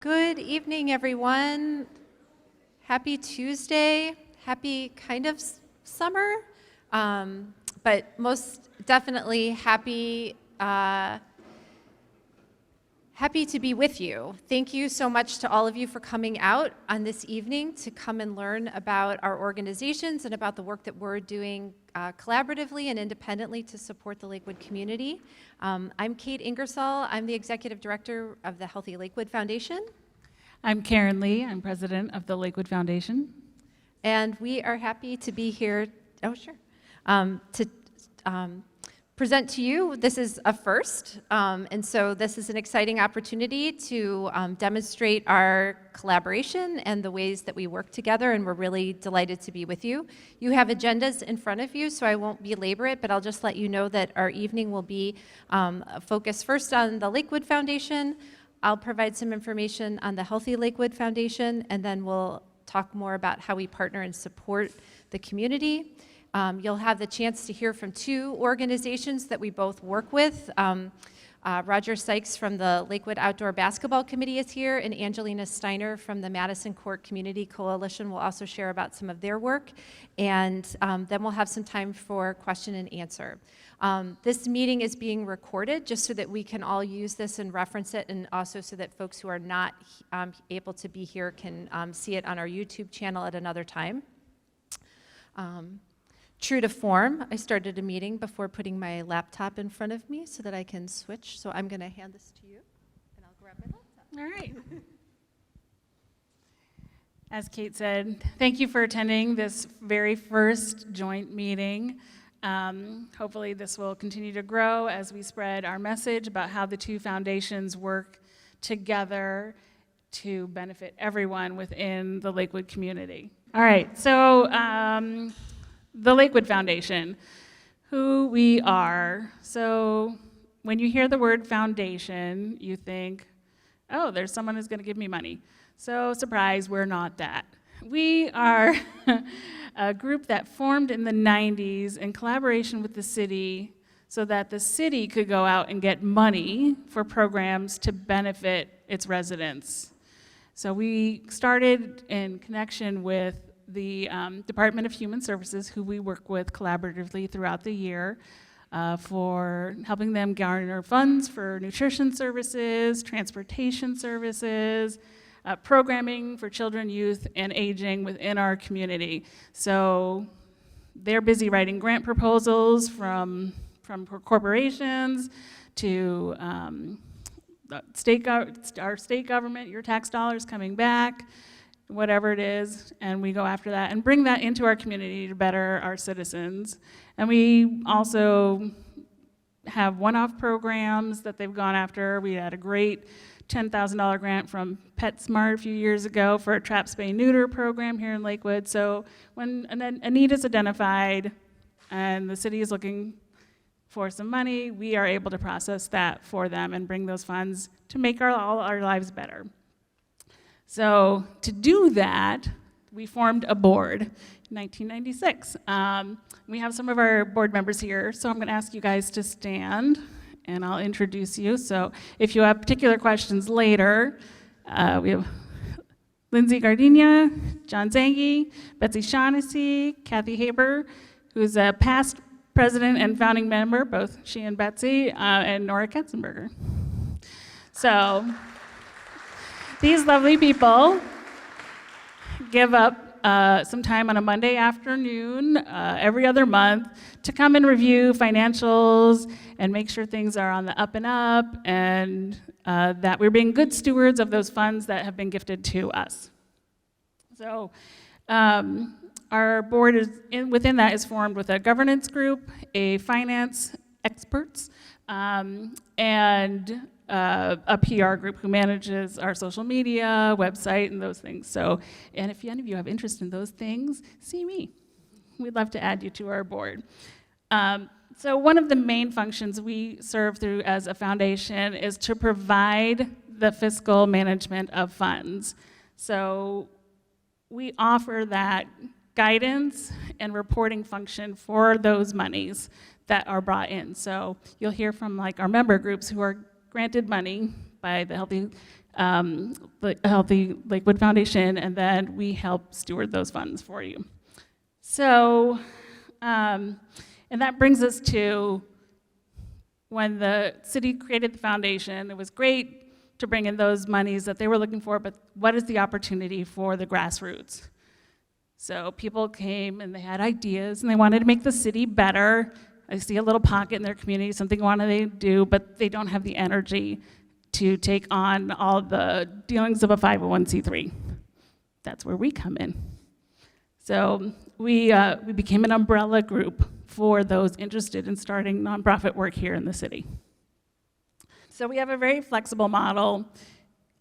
Good evening, everyone. Happy Tuesday. Happy kind of summer, but most definitely happy to be with you. Thank you so much to all of you for coming out on this evening to come and learn about our organizations and about the work that we're doing collaboratively and independently to support the Lakewood community. I'm Kate Ingersoll. I'm the Executive Director of the Healthy Lakewood Foundation. I'm Karen Lee. I'm President of the Lakewood Foundation. And we are happy to be here, to present to you. This is a first, and so this is an exciting opportunity to demonstrate our collaboration and the ways that we work together, and we're really delighted to be with you. You have agendas in front of you, so I won't belabor it, but I'll just let you know that our evening will be focused first on the Lakewood Foundation. I'll provide some information on the Healthy Lakewood Foundation, and then we'll talk more about how we partner and support the community. You'll have the chance to hear from two organizations that we both work with. Roger Sykes from the Lakewood Outdoor Basketball Committee is here, and Angelina Steiner from the Madison Court Community Coalition will also share about some of their work. And then we'll have some time for question and answer. This meeting is being recorded just so that we can all use this and reference it, and also so that folks who are not able to be here can see it on our YouTube channel at another time. True to form, I started a meeting before putting my laptop in front of me so that I can switch. So I'm going to hand this to you, and I'll grab my laptop. All right. As Kate said, thank you for attending this very first joint meeting. Hopefully this will continue to grow as we spread our message about how the two foundations work together to benefit everyone within the Lakewood community. All right, so the Lakewood Foundation, who we are. So when you hear the word foundation, you think, oh, there's someone who's going to give me money. So surprise, we're not that. We are a group that formed in the 90s in collaboration with the city so that the city could go out and get money for programs to benefit its residents. So we started in connection with the Department of Human Services, who we work with collaboratively throughout the year for helping them garner funds for nutrition services, transportation services, programming for children, youth, and aging within our community. So they're busy writing grant proposals from corporations to our state government, your tax dollars coming back, whatever it is, and we go after that and bring that into our community to better our citizens. And we also have one-off programs that they've gone after. We had a great $10,000 grant from PetSmart a few years ago for a trap, spay, neuter program here in Lakewood. So when a need is identified and the city is looking for some money, we are able to process that for them and bring those funds to make all our lives better. So to do that, we formed a board in 1996. We have some of our board members here, so I'm going to ask you guys to stand, and I'll introduce you. So if you have particular questions later, we have Lindsay Gardenia, John Zangi, Betsy Shaughnessy, Kathy Haber, who's a past president and founding member, both she and Betsy, and Nora Katzenberger. So these lovely people give up some time on a Monday afternoon every other month to come and review financials and make sure things are on the up and up, and that we're being good stewards of those funds that have been gifted to us. So our board within that is formed with a governance group, a finance experts, and a PR group who manages our social media, website, and those things. So, and if any of you have interest in those things, see me. We'd love to add you to our board. So one of the main functions we serve through as a foundation is to provide the fiscal management of funds. So we offer that guidance and reporting function for those monies that are brought in. So you'll hear from like our member groups who are granted money by the Healthy Lakewood Foundation, and then we help steward those funds for you. So, and that brings us to when the city created the foundation. It was great to bring in those monies that they were looking for, but what is the opportunity for the grassroots? So people came and they had ideas and they wanted to make the city better. I see a little pocket in their community, something they want to do, but they don't have the energy to take on all the dealings of a 501c3. That's where we come in. So we became an umbrella group for those interested in starting nonprofit work here in the city. So we have a very flexible model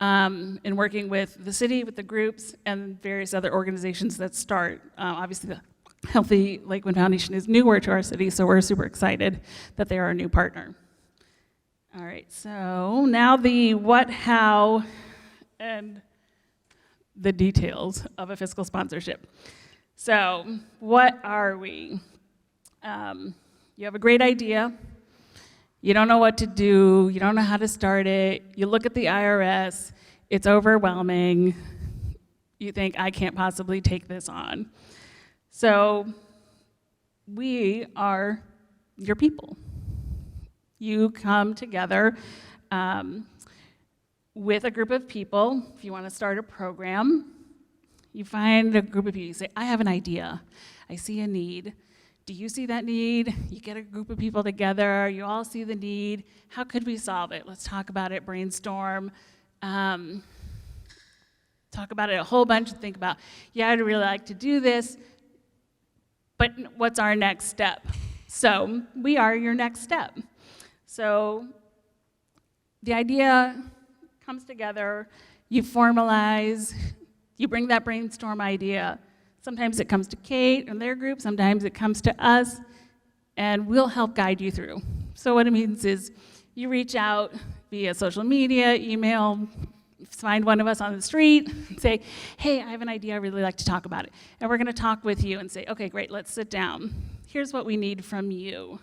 in working with the city, with the groups, and various other organizations that start. Obviously, the Healthy Lakewood Foundation is newer to our city, so we're super excited that they are a new partner. All right, so now the what, how, and the details of a fiscal sponsorship. So what are we? You have a great idea. You don't know what to do. You don't know how to start it. You look at the IRS. It's overwhelming. You think, I can't possibly take this on. So we are your people. You come together with a group of people. If you want to start a program, you find a group of people. You say, I have an idea. I see a need. Do you see that need? You get a group of people together. You all see the need. How could we solve it? Let's talk about it, brainstorm. Talk about it a whole bunch and think about, yeah, I'd really like to do this, but what's our next step? So we are your next step. So the idea comes together, you formalize, you bring that brainstorm idea. Sometimes it comes to Kate and their group, sometimes it comes to us, and we'll help guide you through. So what it means is you reach out via social media, email, find one of us on the street, and say, hey, I have an idea, I'd really like to talk about it. And we're gonna talk with you and say, okay, great, let's sit down. Here's what we need from you.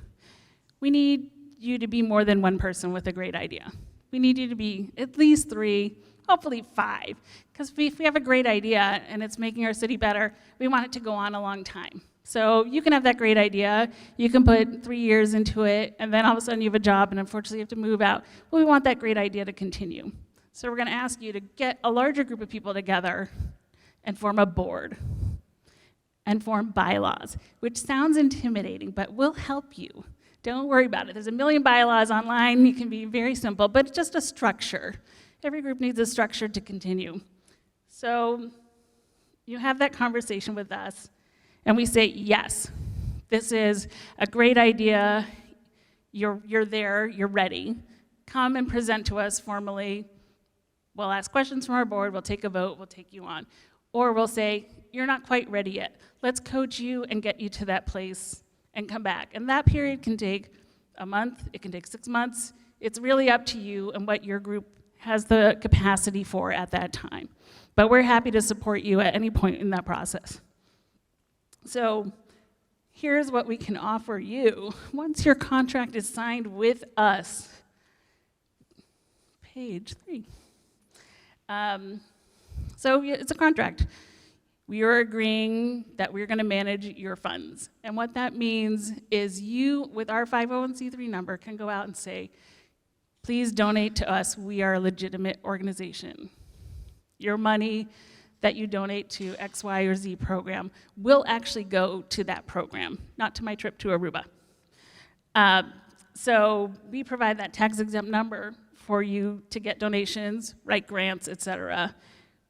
We need you to be more than one person with a great idea. We need you to be at least 3, hopefully 5, because if we have a great idea and it's making our city better, we want it to go on a long time. So you can have that great idea, you can put 3 years into it, and then all of a sudden you have a job and unfortunately you have to move out. Well, we want that great idea to continue. So we're gonna ask you to get a larger group of people together and form a board and form bylaws, which sounds intimidating, but will help you. Don't worry about it. There's a million bylaws online. You can be very simple, but it's just a structure. Every group needs a structure to continue. So you have that conversation with us, and we say, yes, this is a great idea. You're there, you're ready. Come and present to us formally. We'll ask questions from our board, we'll take a vote, we'll take you on. Or we'll say, you're not quite ready yet. Let's coach you and get you to that place and come back. And that period can take a month, it can take 6 months. It's really up to you and what your group has the capacity for at that time. But we're happy to support you at any point in that process. So here's what we can offer you once your contract is signed with us. Page 3. So it's a contract. We are agreeing that we're gonna manage your funds. And what that means is you, with our 501c3 number, can go out and say, please donate to us, we are a legitimate organization. Your money that you donate to X, Y, or Z program will actually go to that program, not to my trip to Aruba. So we provide that tax-exempt number for you to get donations, write grants, et cetera.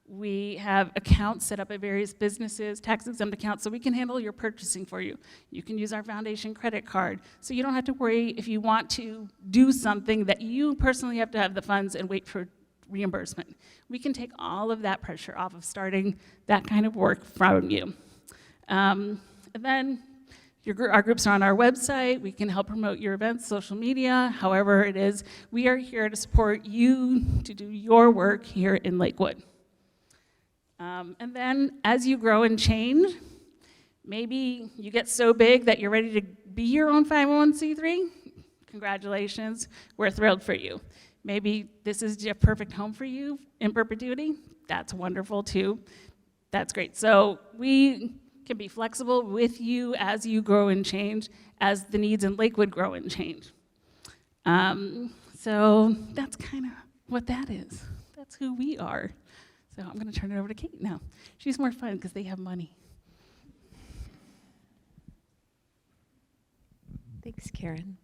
We have accounts set up at various businesses, tax-exempt accounts, so we can handle your purchasing for you. You can use our foundation credit card, so you don't have to worry if you want to do something that you personally have to have the funds and wait for reimbursement. We can take all of that pressure off of starting that kind of work from you. And then our groups are on our website. We can help promote your events, social media, however it is. We are here to support you to do your work here in Lakewood. And then as you grow and change, maybe you get so big that you're ready to be your own 501c3. Congratulations, we're thrilled for you. Maybe this is a perfect home for you in perpetuity. That's wonderful too. That's great. So we can be flexible with you as you grow and change, as the needs in Lakewood grow and change. So that's kind of what that is. That's who we are. So I'm going to turn it over to Kate now. She's more fun because they have money. Thanks, Karen.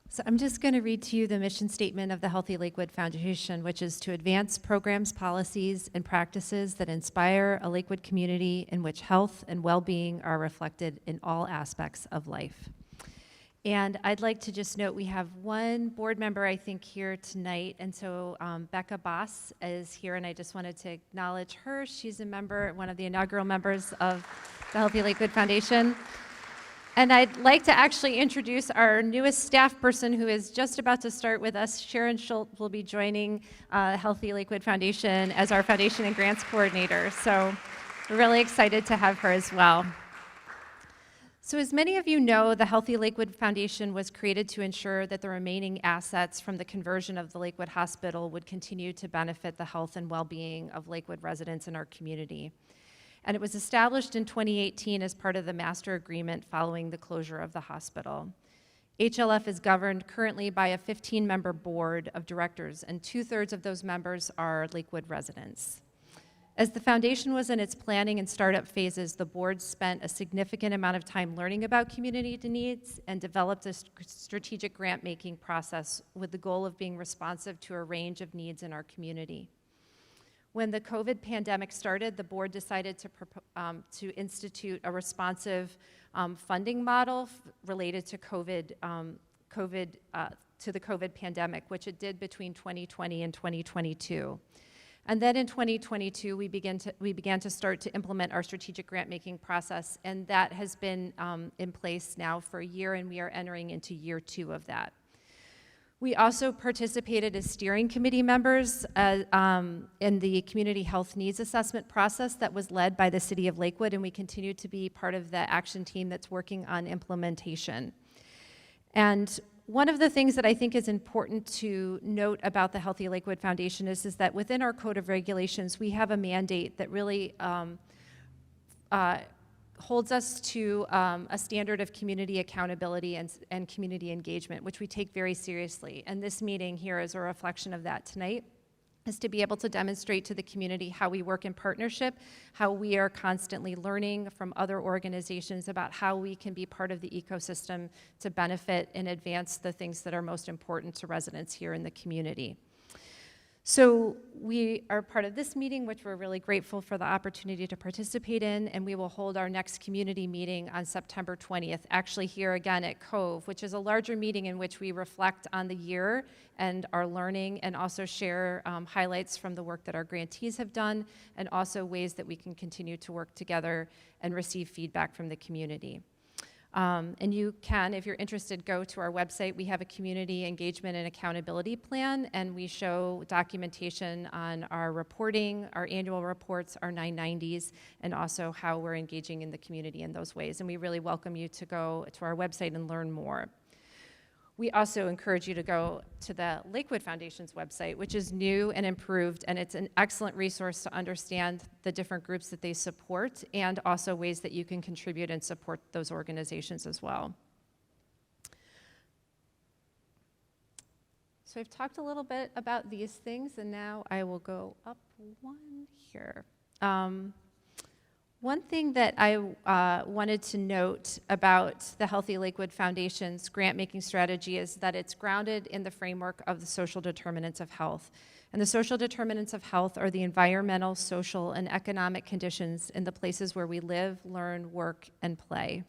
So I'm just going to read to you the mission statement of the Healthy Lakewood Foundation, which is to advance programs, policies, and practices that inspire a Lakewood community in which health and well-being are reflected in all aspects of life. And I'd like to just note we have one board member, I think, here tonight. And so Becca Boss is here, and I just wanted to acknowledge her. She's a member, one of the inaugural members of the Healthy Lakewood Foundation. And I'd like to actually introduce our newest staff person who is just about to start with us. Sharon Schultz will be joining Healthy Lakewood Foundation as our foundation and grants coordinator. So we're really excited to have her as well. So as many of you know, the Healthy Lakewood Foundation was created to ensure that the remaining assets from the conversion of the Lakewood Hospital would continue to benefit the health and well-being of Lakewood residents in our community. And it was established in 2018 as part of the master agreement following the closure of the hospital. HLF is governed currently by a 15-member board of directors, and 2/3 of those members are Lakewood residents. As the foundation was in its planning and startup phases, the board spent a significant amount of time learning about community needs and developed a strategic grant-making process with the goal of being responsive to a range of needs in our community. When the COVID pandemic started, the board decided to institute a responsive funding model related to the COVID pandemic, which it did between 2020 and 2022. And then in 2022, we began to start to implement our strategic grant-making process, and that has been in place now for a year, and we are entering into year 2 of that. We also participated as steering committee members in the community health needs assessment process that was led by the City of Lakewood, and we continue to be part of the action team that's working on implementation. And one of the things that I think is important to note about the Healthy Lakewood Foundation is that within our code of regulations, we have a mandate that really holds us to a standard of community accountability and community engagement, which we take very seriously. And this meeting here is a reflection of that tonight, is to be able to demonstrate to the community how we work in partnership, how we are constantly learning from other organizations about how we can be part of the ecosystem to benefit and advance the things that are most important to residents here in the community. So we are part of this meeting, which we're really grateful for the opportunity to participate in, and we will hold our next community meeting on September 20th, actually here again at Cove, which is a larger meeting in which we reflect on the year and our learning, and also share highlights from the work that our grantees have done, and also ways that we can continue to work together and receive feedback from the community. And you can, if you're interested, go to our website. We have a community engagement and accountability plan, and we show documentation on our reporting, our annual reports, our 990s, and also how we're engaging in the community in those ways. And we really welcome you to go to our website and learn more. We also encourage you to go to the Lakewood Foundation's website, which is new and improved, and it's an excellent resource to understand the different groups that they support and also ways that you can contribute and support those organizations as well. So I've talked a little bit about these things, and now I will go up one here. One thing that I wanted to note about the Healthy Lakewood Foundation's grant-making strategy is that it's grounded in the framework of the social determinants of health. And the social determinants of health are the environmental, social, and economic conditions in the places where we live, learn, work, and play.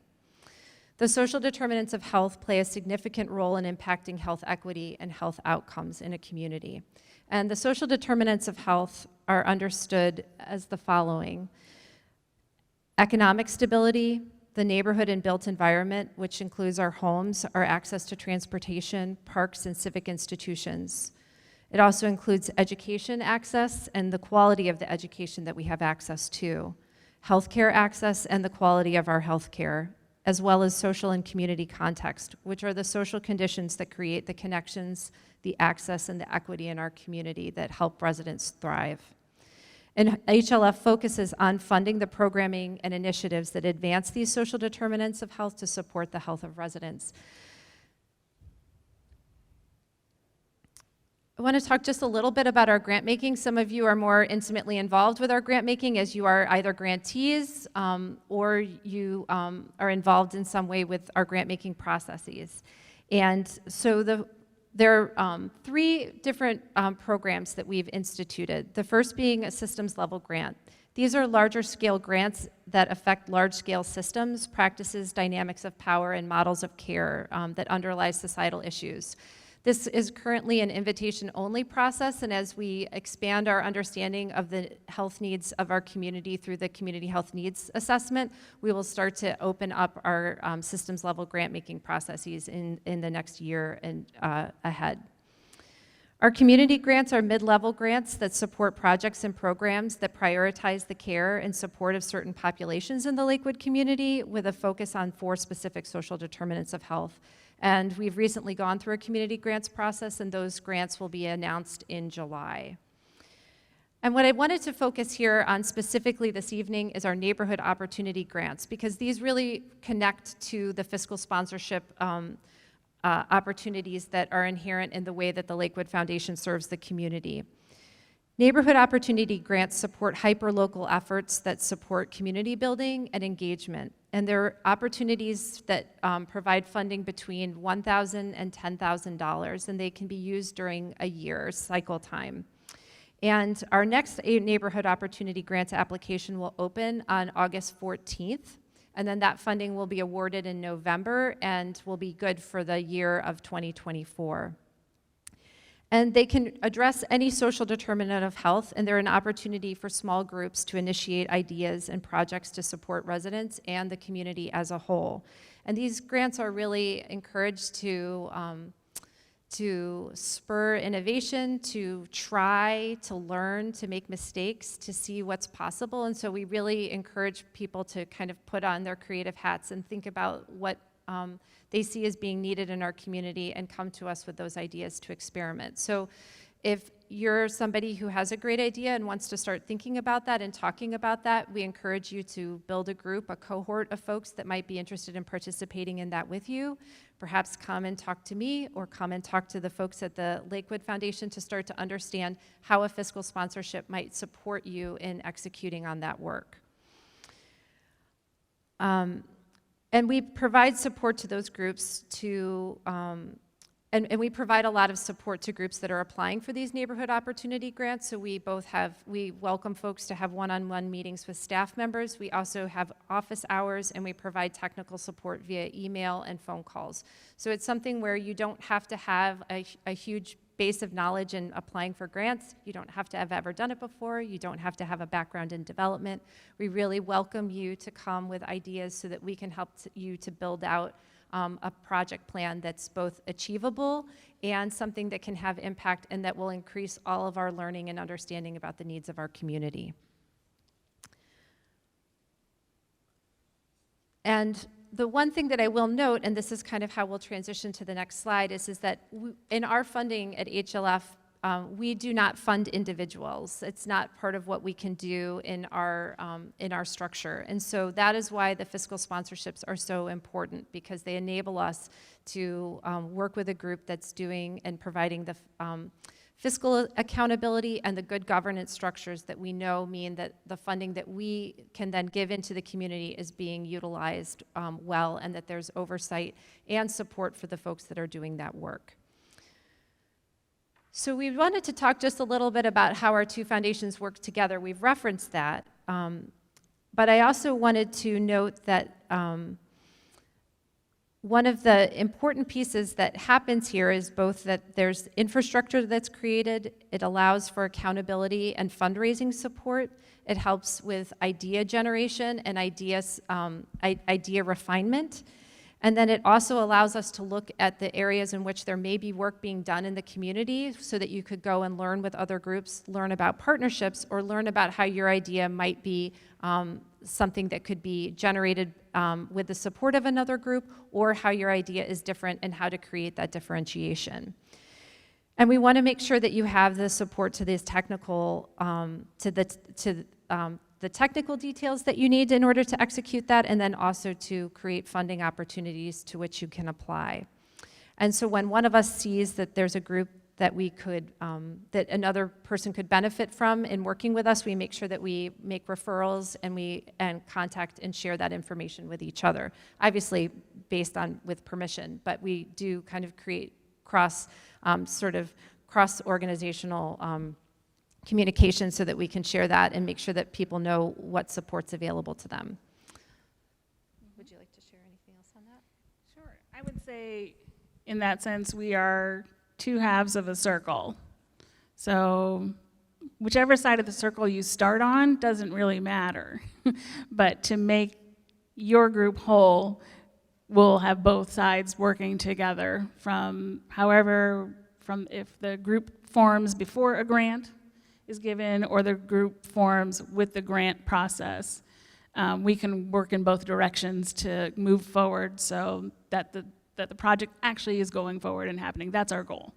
The social determinants of health play a significant role in impacting health equity and health outcomes in a community. And the social determinants of health are understood as the following: economic stability, the neighborhood and built environment, which includes our homes, our access to transportation, parks, and civic institutions. It also includes education access and the quality of the education that we have access to, healthcare access and the quality of our healthcare, as well as social and community context, which are the social conditions that create the connections, the access, and the equity in our community that help residents thrive. And HLF focuses on funding the programming and initiatives that advance these social determinants of health to support the health of residents. I want to talk just a little bit about our grant making. Some of you are more intimately involved with our grant making as you are either grantees or you are involved in some way with our grant making processes. And so there are 3 different programs that we've instituted. The first being a systems level grant. These are larger scale grants that affect large scale systems, practices, dynamics of power, and models of care that underlie societal issues. This is currently an invitation-only process, and as we expand our understanding of the health needs of our community through the Community Health Needs Assessment, we will start to open up our systems-level grant-making processes in the next year and ahead. Our community grants are mid-level grants that support projects and programs that prioritize the care and support of certain populations in the Lakewood community with a focus on 4 specific social determinants of health. And we've recently gone through a community grants process, and those grants will be announced in July. And what I wanted to focus here on specifically this evening is our neighborhood opportunity grants, because these really connect to the fiscal sponsorship opportunities that are inherent in the way that the Lakewood Foundation serves the community. Neighborhood opportunity grants support hyper-local efforts that support community building and engagement. And there are opportunities that provide funding between $1,000 and $10,000, and they can be used during a year cycle time. And our next neighborhood opportunity grants application will open on August 14th, and then that funding will be awarded in November and will be good for the year of 2024. And they can address any social determinant of health, and they're an opportunity for small groups to initiate ideas and projects to support residents and the community as a whole. And these grants are really encouraged to spur innovation, to try, to learn, to make mistakes, to see what's possible. And so we really encourage people to kind of put on their creative hats and think about what they see as being needed in our community and come to us with those ideas to experiment. So if you're somebody who has a great idea and wants to start thinking about that and talking about that, we encourage you to build a group, a cohort of folks that might be interested in participating in that with you. Perhaps come and talk to me or come and talk to the folks at the Lakewood Foundation to start to understand how a fiscal sponsorship might support you in executing on that work. And we provide support to those groups and we provide a lot of support to groups that are applying for these neighborhood opportunity grants. So we welcome folks to have one-on-one meetings with staff members. We also have office hours, and we provide technical support via email and phone calls. So it's something where you don't have to have a huge base of knowledge in applying for grants. You don't have to have ever done it before. You don't have to have a background in development. We really welcome you to come with ideas so that we can help you to build out a project plan that's both achievable and something that can have impact and that will increase all of our learning and understanding about the needs of our community. And the one thing that I will note, and this is kind of how we'll transition to the next slide, is that in our funding at HLF, we do not fund individuals. It's not part of what we can do in our structure. And so that is why the fiscal sponsorships are so important, because they enable us to work with a group that's doing and providing the fiscal accountability and the good governance structures that we know mean that the funding that we can then give into the community is being utilized well, and that there's oversight and support for the folks that are doing that work. So we wanted to talk just a little bit about how our 2 foundations work together. We've referenced that, but I also wanted to note that one of the important pieces that happens here is both that there's infrastructure that's created, it allows for accountability and fundraising support, it helps with idea generation and idea refinement, and then it also allows us to look at the areas in which there may be work being done in the community so that you could go and learn with other groups, learn about partnerships, or learn about how your idea might be something that could be generated with the support of another group, or how your idea is different and how to create that differentiation. And we want to make sure that you have the support to these technical, the technical details that you need in order to execute that, and then also to create funding opportunities to which you can apply. And so when one of us sees that there's a group that we could, that another person could benefit from in working with us, we make sure that we make referrals and contact and share that information with each other. Obviously based on, with permission, but we do kind of create cross-organizational communication so that we can share that and make sure that people know what support's available to them. Would you like to share anything else on that? Sure. I would say, in that sense, we are two halves of a circle. So whichever side of the circle you start on doesn't really matter. But to make your group whole, we'll have both sides working together from if the group forms before a grant is given or the group forms with the grant process. We can work in both directions to move forward so that the project actually is going forward and happening. That's our goal.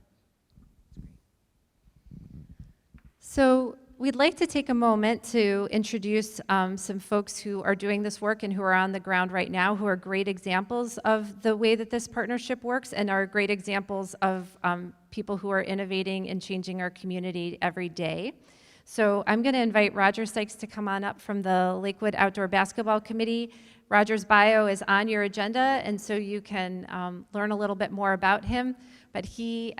So we'd like to take a moment to introduce some folks who are doing this work and who are on the ground right now, who are great examples of the way that this partnership works and are great examples of people who are innovating and changing our community every day. So I'm going to invite Roger Sykes to come on up from the Lakewood Outdoor Basketball Committee. Roger's bio is on your agenda, and so you can learn a little bit more about him. But he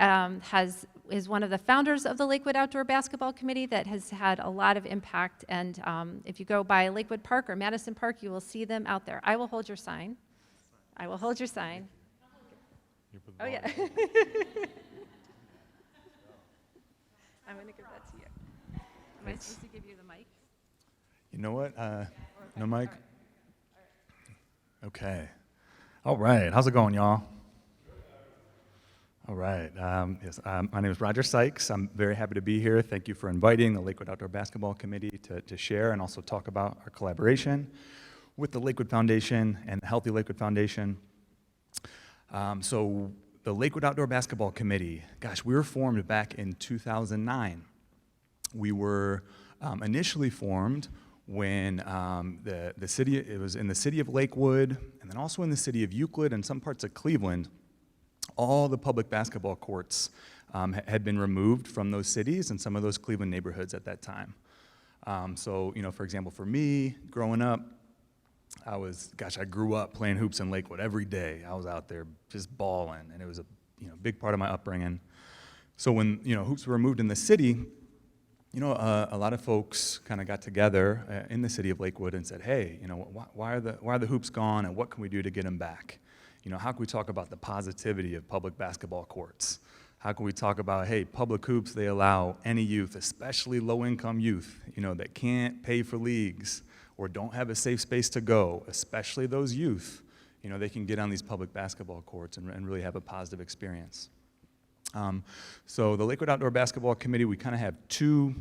is one of the founders of the Lakewood Outdoor Basketball Committee that has had a lot of impact. And if you go by Lakewood Park or Madison Park, you will see them out there. I will hold your sign. I will hold your sign. Oh, yeah. I'm going to give that to you. Am I supposed to give you the mic? You know what? No mic? Okay. All right. How's it going, y'all? All right. My name is Roger Sykes. I'm very happy to be here. Thank you for inviting the Lakewood Outdoor Basketball Committee to share and also talk about our collaboration with the Lakewood Foundation and the Healthy Lakewood Foundation. So the Lakewood Outdoor Basketball Committee, gosh, we were formed back in 2009. We were initially formed when it was in the city of Lakewood and then also in the city of Euclid and some parts of Cleveland. All the public basketball courts had been removed from those cities and some of those Cleveland neighborhoods at that time. So, for example, for me, growing up, I grew up playing hoops in Lakewood every day. I was out there just balling, and it was a big part of my upbringing. So when, hoops were removed in the city, a lot of folks kind of got together in the city of Lakewood and said, hey, why are the hoops gone, and what can we do to get them back? How can we talk about the positivity of public basketball courts? How can we talk about, hey, public hoops, they allow any youth, especially low-income youth, that can't pay for leagues or don't have a safe space to go, especially those youth, they can get on these public basketball courts and really have a positive experience. So the Lakewood Outdoor Basketball Committee, we kind of have two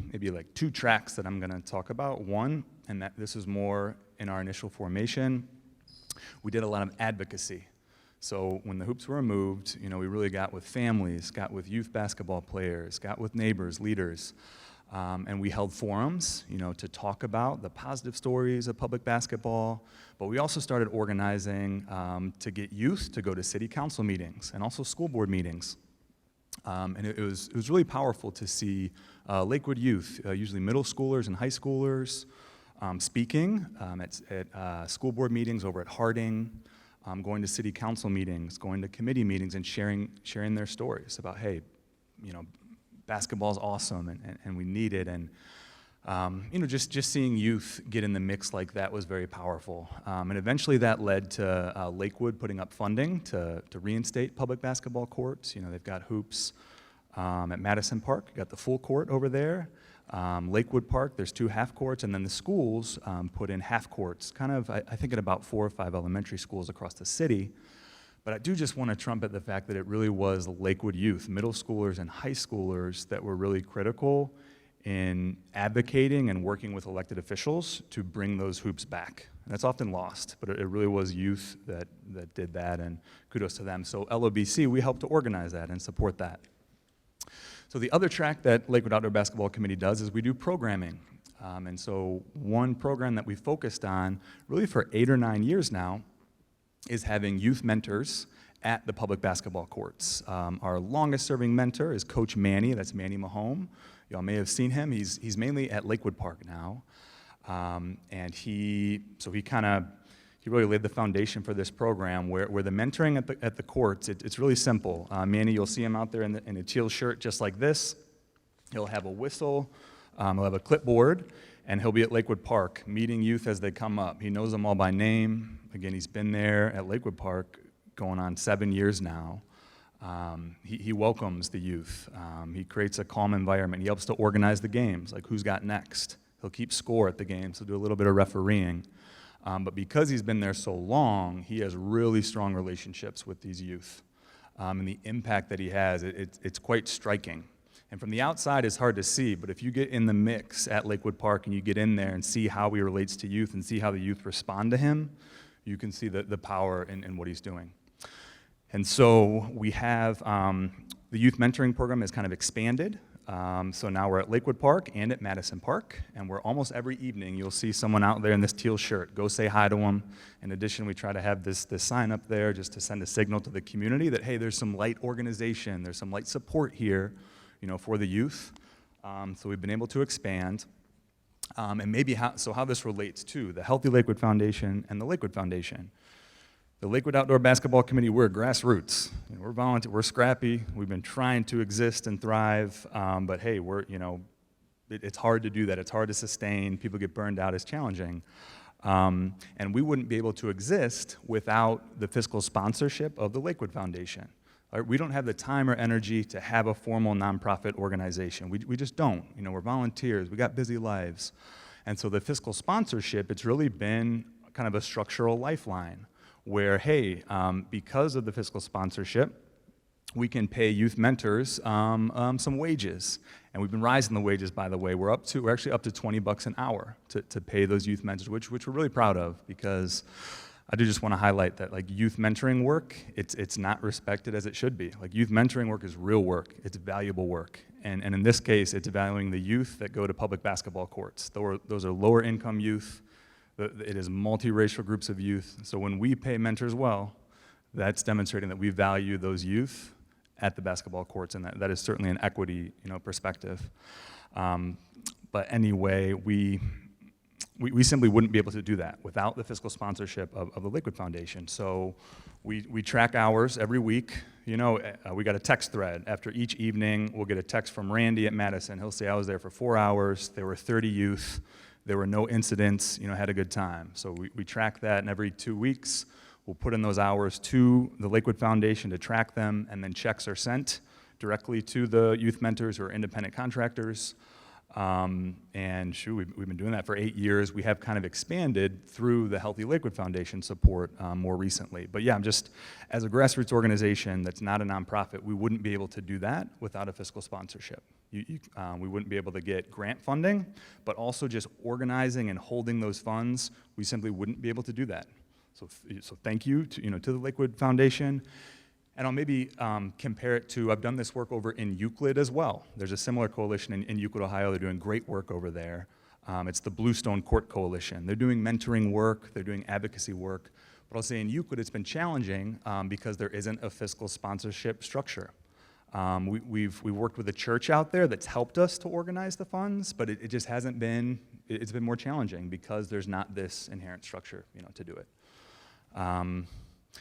tracks that I'm going to talk about. One, and that this is more in our initial formation, we did a lot of advocacy. So when the hoops were removed, we really got with families, got with youth basketball players, got with neighbors, leaders, and we held forums, to talk about the positive stories of public basketball. But we also started organizing to get youth to go to city council meetings and also school board meetings. And it was really powerful to see Lakewood youth, usually middle schoolers and high schoolers, speaking at school board meetings over at Harding. Going to city council meetings, going to committee meetings, and sharing their stories about, hey, basketball's awesome and we need it, and just seeing youth get in the mix like that was very powerful. And eventually that led to Lakewood putting up funding to reinstate public basketball courts. They've got hoops at Madison Park, got the full court over there. Lakewood Park, there's 2 half courts, and then the schools put in half courts, kind of, I think at about 4 or 5 elementary schools across the city. But I do just want to trumpet the fact that it really was Lakewood youth, middle schoolers and high schoolers, that were really critical in advocating and working with elected officials to bring those hoops back. And that's often lost, but it really was youth that did that, and kudos to them. So LOBC, we help to organize that and support that. So the other track that Lakewood Outdoor Basketball Committee does is we do programming. And so one program that we focused on really for 8 or 9 years now is having youth mentors at the public basketball courts. Our longest serving mentor is Coach Manny, that's Manny Mahome. Y'all may have seen him. He's mainly at Lakewood Park now. And he really laid the foundation for this program where the mentoring at the courts, it's really simple. Manny, you'll see him out there in a teal shirt just like this. He'll have a whistle, he'll have a clipboard, and he'll be at Lakewood Park meeting youth as they come up. He knows them all by name. Again, he's been there at Lakewood Park going on 7 years now. He welcomes the youth. He creates a calm environment. He helps to organize the games, like who's got next. He'll keep score at the games. He'll do a little bit of refereeing. But because he's been there so long, he has really strong relationships with these youth. And the impact that he has, it's quite striking. And from the outside, it's hard to see, but if you get in the mix at Lakewood Park and you get in there and see how he relates to youth and see how the youth respond to him, you can see the power in what he's doing. And so we have the youth mentoring program has kind of expanded. So now we're at Lakewood Park and at Madison Park, and we're almost every evening you'll see someone out there in this teal shirt. Go say hi to them. In addition, we try to have this sign up there just to send a signal to the community that, hey, there's some light organization, there's some light support here, for the youth. So we've been able to expand. And maybe how this relates to the Healthy Lakewood Foundation and the Lakewood Foundation. The Lakewood Outdoor Basketball Committee, we're grassroots. We're volunteer, we're scrappy. We've been trying to exist and thrive, but hey, it's hard to do that. It's hard to sustain. People get burned out. It's challenging. And we wouldn't be able to exist without the fiscal sponsorship of the Lakewood Foundation. We don't have the time or energy to have a formal nonprofit organization. We just don't. We're volunteers. We got busy lives. And so the fiscal sponsorship, it's really been kind of a structural lifeline where, hey, because of the fiscal sponsorship, we can pay youth mentors some wages. And we've been rising the wages, by the way. We're actually up to $20 an hour to pay those youth mentors, which we're really proud of, because I do just want to highlight that youth mentoring work, it's not respected as it should be. Youth mentoring work is real work. It's valuable work. And in this case, it's valuing the youth that go to public basketball courts. Those are lower income youth. It is multiracial groups of youth. So when we pay mentors well, that's demonstrating that we value those youth at the basketball courts, and that is certainly an equity perspective. But anyway, we simply wouldn't be able to do that without the fiscal sponsorship of the Lakewood Foundation. So we track hours every week. We got a text thread. After each evening, we'll get a text from Randy at Madison. He'll say, I was there for 4 hours. There were 30 youth. There were no incidents. Had a good time. So we track that, and every 2 weeks, we'll put in those hours to the Lakewood Foundation to track them, and then checks are sent directly to the youth mentors or independent contractors. We've been doing that for 8 years. We have kind of expanded through the Healthy Lakewood Foundation support more recently. But yeah, as a grassroots organization that's not a nonprofit, we wouldn't be able to do that without a fiscal sponsorship. We wouldn't be able to get grant funding, but also just organizing and holding those funds, we simply wouldn't be able to do that. So thank you to the Lakewood Foundation. And I'll maybe compare it to, I've done this work over in Euclid as well. There's a similar coalition in Euclid, Ohio. They're doing great work over there. It's the Bluestone Court Coalition. They're doing mentoring work. They're doing advocacy work. But I'll say in Euclid, it's been challenging because there isn't a fiscal sponsorship structure. We've worked with a church out there that's helped us to organize the funds, but it just hasn't been, it's been more challenging because there's not this inherent structure, to do it.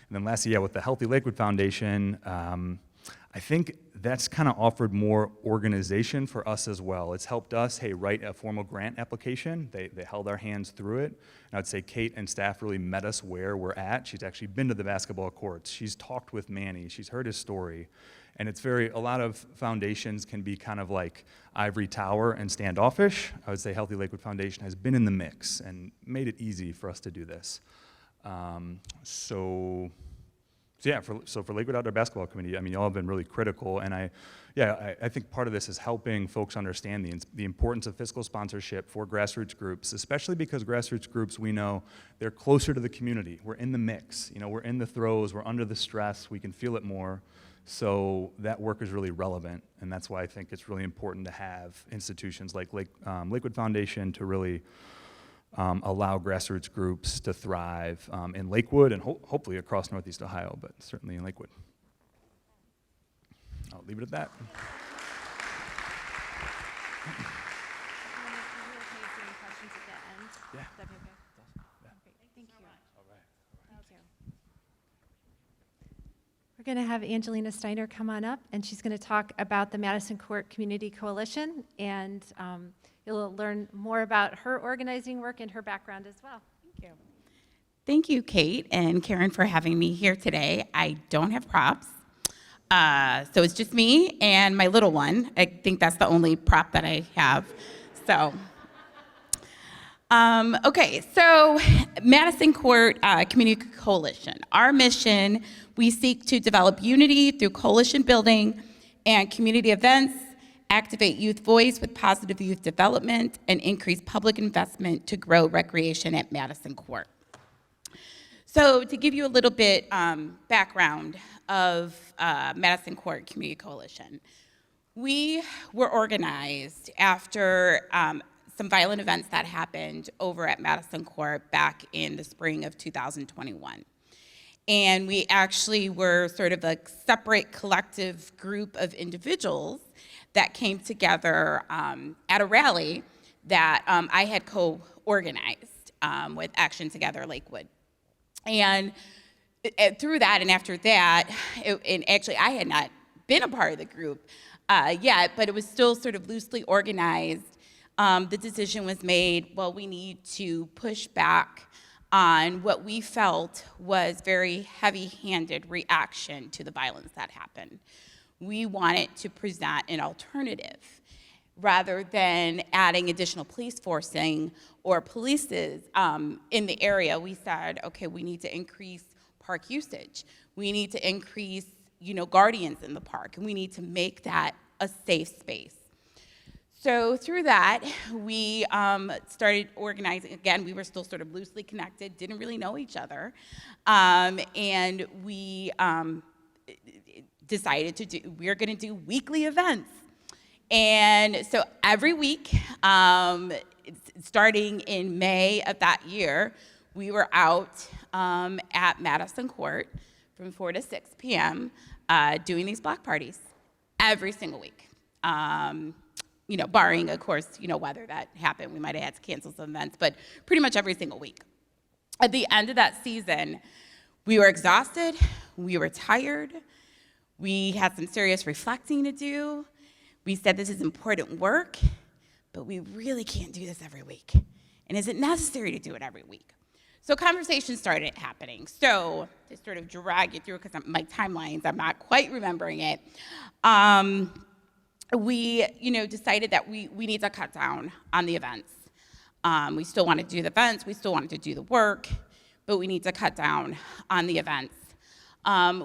And then lastly, with the Healthy Lakewood Foundation, I think that's kind of offered more organization for us as well. It's helped us, write a formal grant application. They held our hands through it. And I'd say Kate and staff really met us where we're at. She's actually been to the basketball courts. She's talked with Manny. She's heard his story. And a lot of foundations can be kind of like ivory tower and standoffish. I would say Healthy Lakewood Foundation has been in the mix and made it easy for us to do this. So yeah, for Lakewood Outdoor Basketball Committee, I mean, y'all have been really critical, and I think part of this is helping folks understand the importance of fiscal sponsorship for grassroots groups, especially because grassroots groups, we know, they're closer to the community. We're in the mix, we're in the throes, we're under the stress, we can feel it more. So that work is really relevant, and that's why I think it's really important to have institutions like Lakewood Foundation to really allow grassroots groups to thrive in Lakewood and hopefully across Northeast Ohio, but certainly in Lakewood. I'll leave it at that. Yeah. We're going to have Angelina Steiner come on up, and she's going to talk about the Madison Court Community Coalition, and you'll learn more about her organizing work and her background as well. Thank you. Thank you, Kate and Karen, for having me here today. I don't have props, so it's just me and my little one. I think that's the only prop that I have. So, okay, so Madison Court Community Coalition. Our mission, we seek to develop unity through coalition building and community events, activate youth voice with positive youth development, and increase public investment to grow recreation at Madison Court. So to give you a little bit background of Madison Court Community Coalition, we were organized after some violent events that happened over at Madison Court back in the spring of 2021. And we actually were sort of a separate collective group of individuals that came together at a rally that I had co-organized with Action Together Lakewood. And through that and after that, and actually I had not been a part of the group yet, but it was still sort of loosely organized. The decision was made, well, we need to push back on what we felt was very heavy-handed reaction to the violence that happened. We wanted to present an alternative rather than adding additional police forcing or polices in the area. We said, okay, we need to increase park usage. We need to increase, guardians in the park, and we need to make that a safe space. So through that, we started organizing. Again, we were still sort of loosely connected, didn't really know each other, and we decided we were going to do weekly events. And so every week, starting in May of that year, we were out at Madison Court from 4 to 6 p.m. Doing these block parties every single week. Barring, of course, weather that happened. We might have had to cancel some events, but pretty much every single week. At the end of that season, we were exhausted, we were tired, we had some serious reflecting to do. We said this is important work, but we really can't do this every week. And is it necessary to do it every week? So conversations started happening. So to sort of drag you through, because my timelines, I'm not quite remembering it. We decided that we need to cut down on the events. We still want to do the events, we still wanted to do the work, but we need to cut down on the events.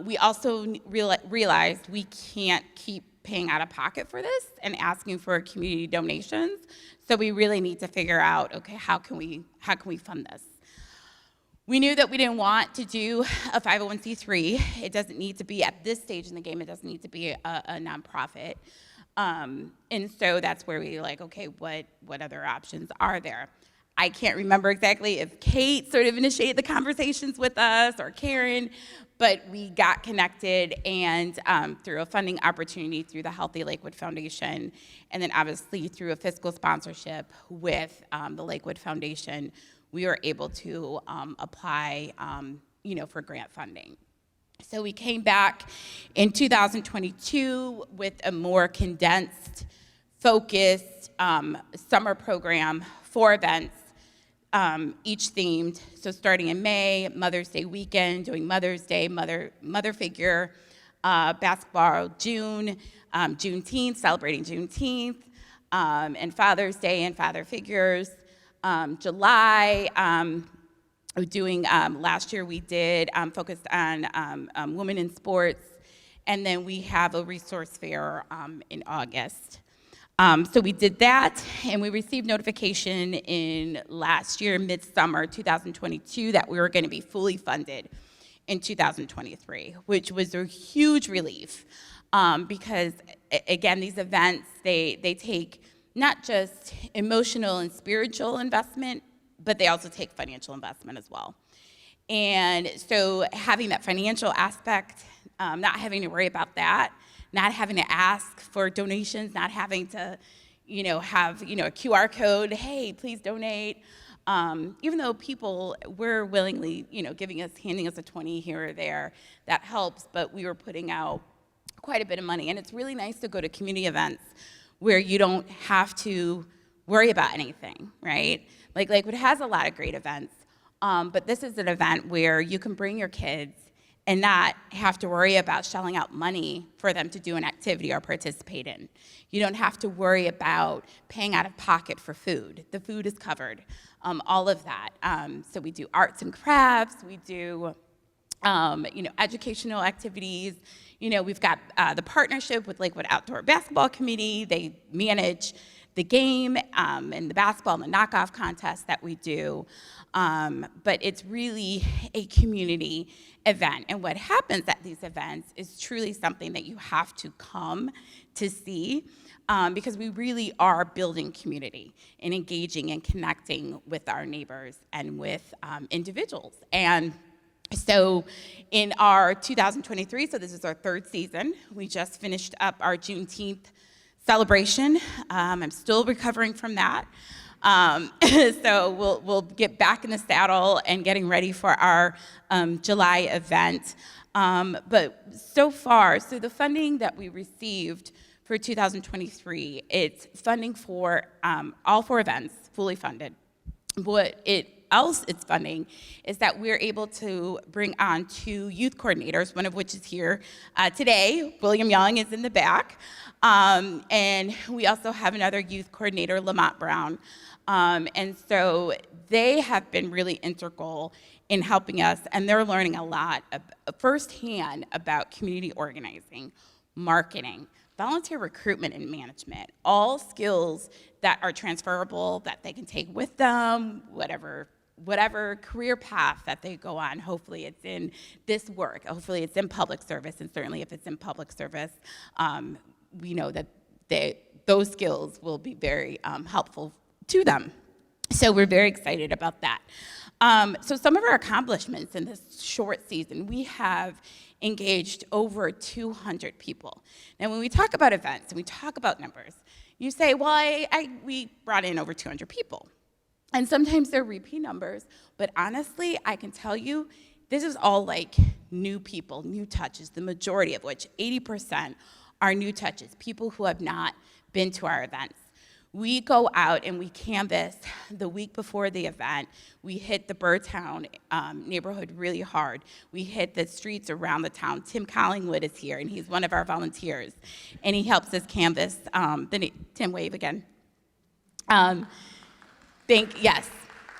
We also realized we can't keep paying out of pocket for this and asking for community donations. So we really need to figure out, okay, how can we fund this? We knew that we didn't want to do a 501c3. It doesn't need to be, at this stage in the game, it doesn't need to be a nonprofit. And so that's where we okay, what other options are there? I can't remember exactly if Kate sort of initiated the conversations with us or Karen, but we got connected and through a funding opportunity through the Healthy Lakewood Foundation, and then obviously through a fiscal sponsorship with the Lakewood Foundation, we were able to apply for grant funding. So we came back in 2022 with a more condensed, focused summer program, 4 events, each themed. So starting in May, Mother's Day weekend, doing Mother's Day, mother figure, basketball, June, Juneteenth, celebrating Juneteenth, and Father's Day and father figures. July, doing, last year we did focused on women in sports, and then we have a resource fair in August. So we did that, and we received notification in last year, midsummer 2022, that we were going to be fully funded in 2023, which was a huge relief because, again, these events, they take not just emotional and spiritual investment, but they also take financial investment as well. And so having that financial aspect, not having to worry about that, not having to ask for donations, not having to, have, a QR code, hey, please donate. Even though people were willingly, handing us a 20 here or there, that helps, but we were putting out quite a bit of money. And it's really nice to go to community events where you don't have to worry about anything, right? Like Lakewood has a lot of great events, but this is an event where you can bring your kids and not have to worry about shelling out money for them to do an activity or participate in. You don't have to worry about paying out of pocket for food. The food is covered, all of that. So we do arts and crafts, we do educational activities. We've got the partnership with Lakewood Outdoor Basketball Committee. They manage the game and the basketball and the knockoff contests that we do. But it's really a community event. And what happens at these events is truly something that you have to come to see because we really are building community and engaging and connecting with our neighbors and with individuals. And so in our 2023, so this is our third season, we just finished up our Juneteenth celebration. I'm still recovering from that. So we'll get back in the saddle and getting ready for our July event. But so far, so the funding that we received for 2023, it's funding for all 4 events, fully funded. What else it's funding is that we're able to bring on 2 youth coordinators, one of which is here today. William Young is in the back. And we also have another youth coordinator, Lamont Brown. And so they have been really integral in helping us, and they're learning a lot firsthand about community organizing, marketing, volunteer recruitment and management, all skills that are transferable, that they can take with them, whatever career path that they go on. Hopefully it's in this work, hopefully it's in public service, and certainly if it's in public service, we know that those skills will be very helpful to them. So we're very excited about that. So some of our accomplishments in this short season, we have engaged over 200 people. Now, when we talk about events and we talk about numbers, you say, well, we brought in over 200 people. And sometimes they're repeat numbers, but honestly, I can tell you, this is all like new people, new touches, the majority of which, 80%, are new touches, people who have not been to our events. We go out and we canvass the week before the event. We hit the Birdtown neighborhood really hard. We hit the streets around the town. Tim Collingwood is here, and he's one of our volunteers. And he helps us canvass. Tim, wave again. Yes.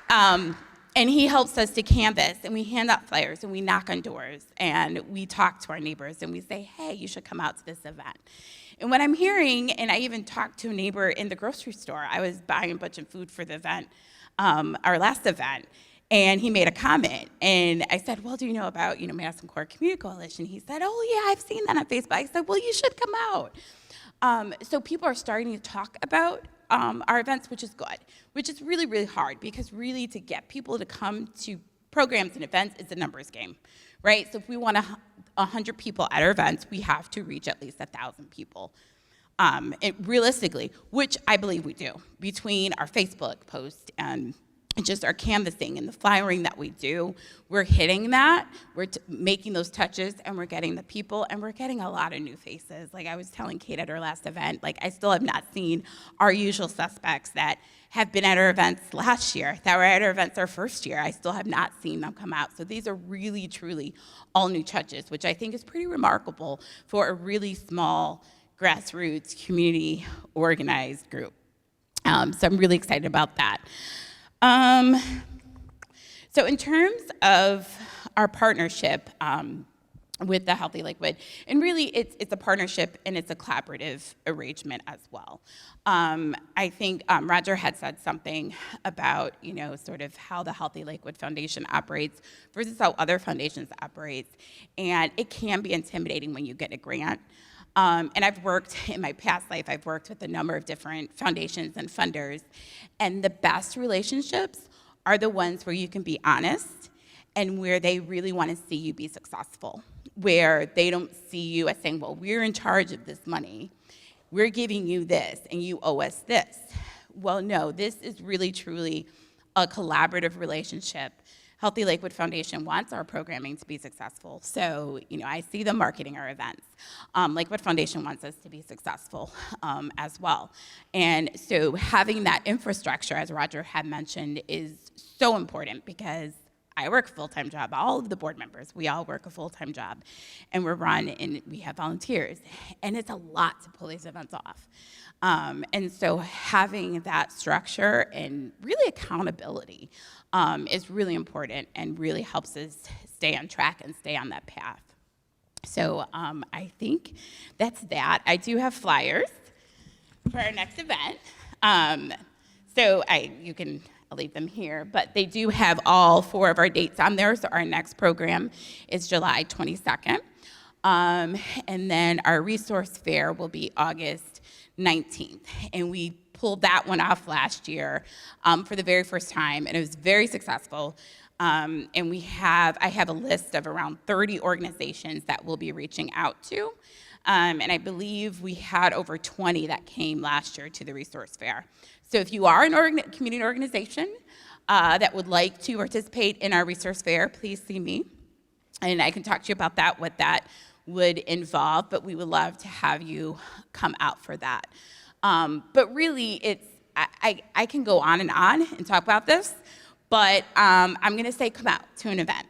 And he helps us to canvass, and we hand out flyers, and we knock on doors, and we talk to our neighbors, and we say, hey, you should come out to this event. And what I'm hearing, and I even talked to a neighbor in the grocery store. I was buying a bunch of food for the event, our last event, and he made a comment. And I said, well, do you know about, Madison Court Community Coalition? He said, oh, yeah, I've seen that on Facebook. I said, well, you should come out. So people are starting to talk about our events, which is good, which is really, really hard, because really to get people to come to programs and events is a numbers game, right? So if we want 100 people at our events, we have to reach at least 1,000 people. Realistically, which I believe we do, between our Facebook post and just our canvassing and the flyering that we do, we're hitting that, we're making those touches, and we're getting the people, and we're getting a lot of new faces. Like I was telling Kate at our last event, like I still have not seen our usual suspects that have been at our events last year, that were at our events our first year. I still have not seen them come out. So these are really, truly all new touches, which I think is pretty remarkable for a really small grassroots community organized group. So I'm really excited about that. So in terms of our partnership with the Healthy Lakewood, and really it's a partnership and it's a collaborative arrangement as well. I think Roger had said something about, sort of how the Healthy Lakewood Foundation operates versus how other foundations operate. And it can be intimidating when you get a grant. And I've worked, in my past life, I've worked with a number of different foundations and funders. And the best relationships are the ones where you can be honest and where they really want to see you be successful, where they don't see you as saying, well, we're in charge of this money. We're giving you this, and you owe us this. Well, no, this is really, truly a collaborative relationship. Healthy Lakewood Foundation wants our programming to be successful. So, I see them marketing our events. Lakewood Foundation wants us to be successful as well. And so having that infrastructure, as Roger had mentioned, is so important because I work a full-time job. All of the board members, we all work a full-time job. And we're run and we have volunteers. And it's a lot to pull these events off. And so having that structure and really accountability is really important and really helps us stay on track and stay on that path. So I think that's that. I do have flyers for our next event. I'll leave them here, but they do have all 4 of our dates on there. So our next program is July 22nd. And then our resource fair will be August 19th. And we pulled that one off last year for the very first time, and it was very successful. And I have a list of around 30 organizations that we'll be reaching out to. And I believe we had over 20 that came last year to the resource fair. So if you are a community organization that would like to participate in our resource fair, please see me. And I can talk to you about that, what that would involve, but we would love to have you come out for that. But really, I can go on and talk about this, but I'm gonna say come out to an event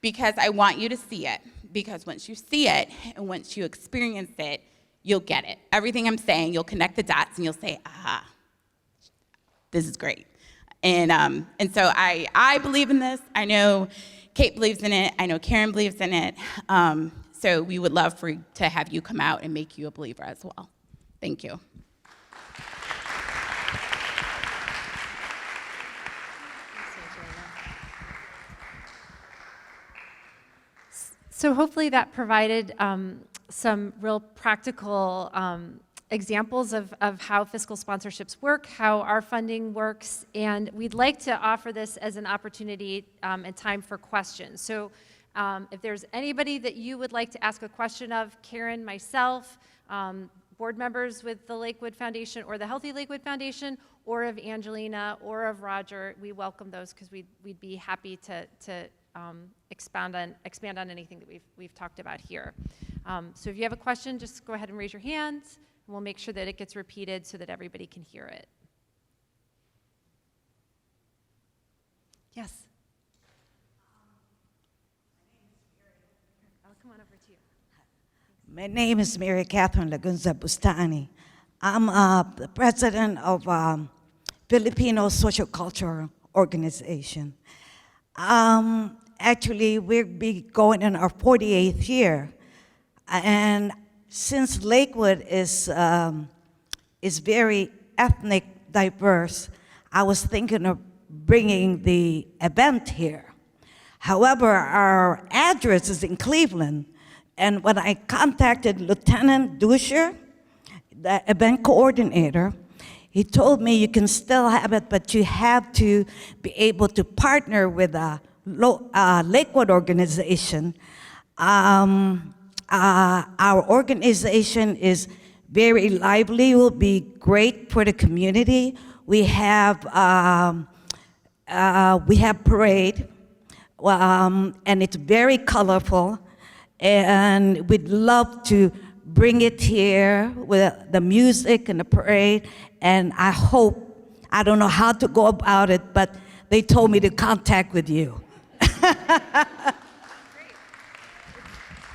because I want you to see it. Because once you see it and once you experience it, you'll get it. Everything I'm saying, you'll connect the dots and you'll say, aha, this is great. And so I believe in this. I know Kate believes in it. I know Karen believes in it. So we would love to have you come out and make you a believer as well. Thank you. So hopefully that provided some real practical examples of how fiscal sponsorships work, how our funding works, and we'd like to offer this as an opportunity and time for questions. So if there's anybody that you would like to ask a question of, Karen, myself, board members with the Lakewood Foundation or the Healthy Lakewood Foundation, or of Angelina or of Roger, we welcome those because we'd be happy to expand on anything that we've talked about here. So if you have a question, just go ahead and raise your hands, and we'll make sure that it gets repeated so that everybody can hear it. Yes. I'll come on over to you. My name is Mary Catherine Lagunza Bustani. I'm the president of Filipino Social Cultural Organization. Actually, we'll be going in our 48th year. And since Lakewood is very ethnic diverse, I was thinking of bringing the event here. However, our address is in Cleveland. And when I contacted Lieutenant Dusher, the event coordinator, he told me you can still have it, but you have to be able to partner with a Lakewood organization. Our organization is very lively, will be great for the community. We have parade, and it's very colorful, and we'd love to bring it here with the music and the parade, and I don't know how to go about it, but they told me to contact with you.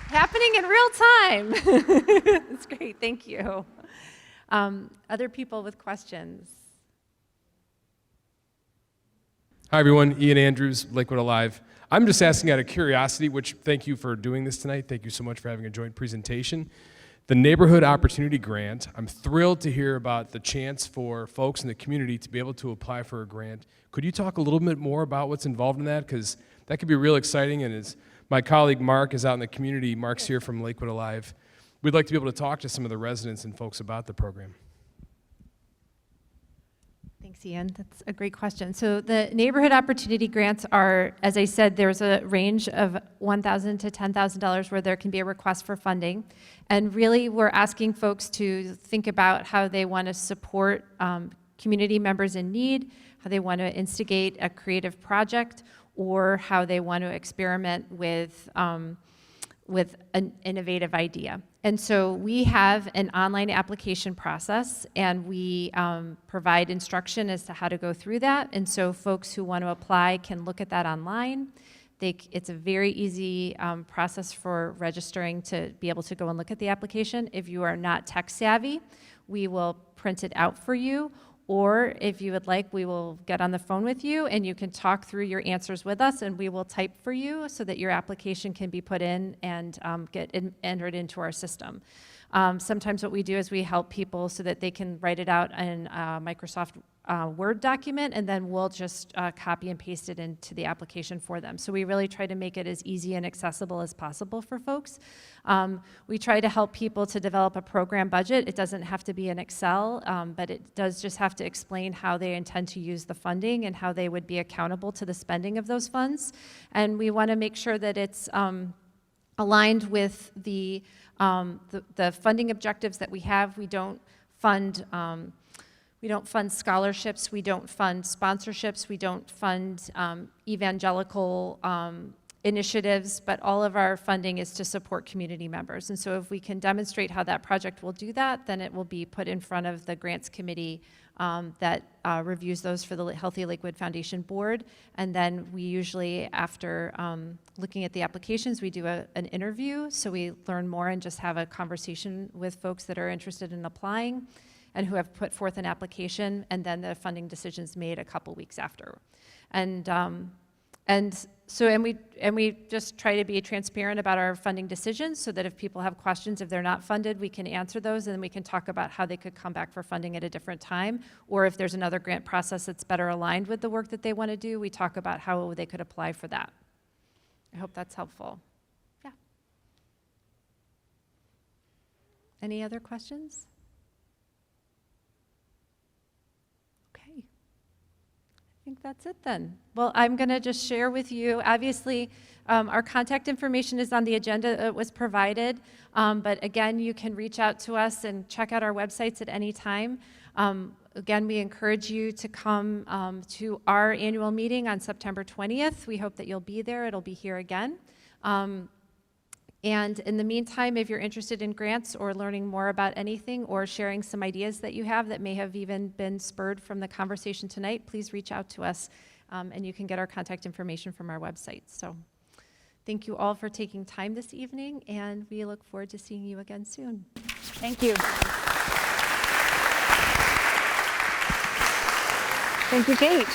Happening in real time. That's great, thank you. Other people with questions? Hi, everyone. Ian Andrews, Lakewood Alive. I'm just asking out of curiosity, which thank you for doing this tonight. Thank you so much for having a joint presentation. The Neighborhood Opportunity Grant, I'm thrilled to hear about the chance for folks in the community to be able to apply for a grant. Could you talk a little bit more about what's involved in that? Because that could be real exciting, and as my colleague Mark is out in the community, Mark's here from Lakewood Alive, we'd like to be able to talk to some of the residents and folks about the program. Thanks, Ian. That's a great question. So the neighborhood opportunity grants are, as I said, there's a range of $1,000 to $10,000 where there can be a request for funding. And really, we're asking folks to think about how they want to support community members in need, how they want to instigate a creative project, or how they want to experiment with an innovative idea. And so we have an online application process, and we provide instruction as to how to go through that. And so folks who want to apply can look at that online. It's a very easy process for registering to be able to go and look at the application. If you are not tech savvy, we will print it out for you. Or if you would like, we will get on the phone with you and you can talk through your answers with us, and we will type for you so that your application can be put in and entered into our system. Sometimes what we do is we help people so that they can write it out in a Microsoft Word document, and then we'll just copy and paste it into the application for them. So we really try to make it as easy and accessible as possible for folks. We try to help people to develop a program budget. It doesn't have to be in Excel, but it does just have to explain how they intend to use the funding and how they would be accountable to the spending of those funds. And we want to make sure that it's aligned with the funding objectives that we have. We don't fund scholarships, we don't fund sponsorships, we don't fund evangelical initiatives, but all of our funding is to support community members. And so if we can demonstrate how that project will do that, then it will be put in front of the grants committee that reviews those for the Healthy Lakewood Foundation board. And then we usually, after looking at the applications, we do an interview, so we learn more and just have a conversation with folks that are interested in applying and who have put forth an application, and then the funding decision's made a couple weeks after. We just try to be transparent about our funding decisions so that if people have questions, if they're not funded, we can answer those, and then we can talk about how they could come back for funding at a different time, or if there's another grant process that's better aligned with the work that they want to do, we talk about how they could apply for that. I hope that's helpful. Yeah. Any other questions? I think that's it then. Well, I'm going to just share with you, obviously, our contact information is on the agenda. It was provided, but again, you can reach out to us and check out our websites at any time. Again, we encourage you to come to our annual meeting on September 20th. We hope that you'll be there. It'll be here again. And in the meantime, if you're interested in grants or learning more about anything or sharing some ideas that you have that may have even been spurred from the conversation tonight, please reach out to us, and you can get our contact information from our website. So thank you all for taking time this evening, and we look forward to seeing you again soon. Thank you. Thank you, Kate.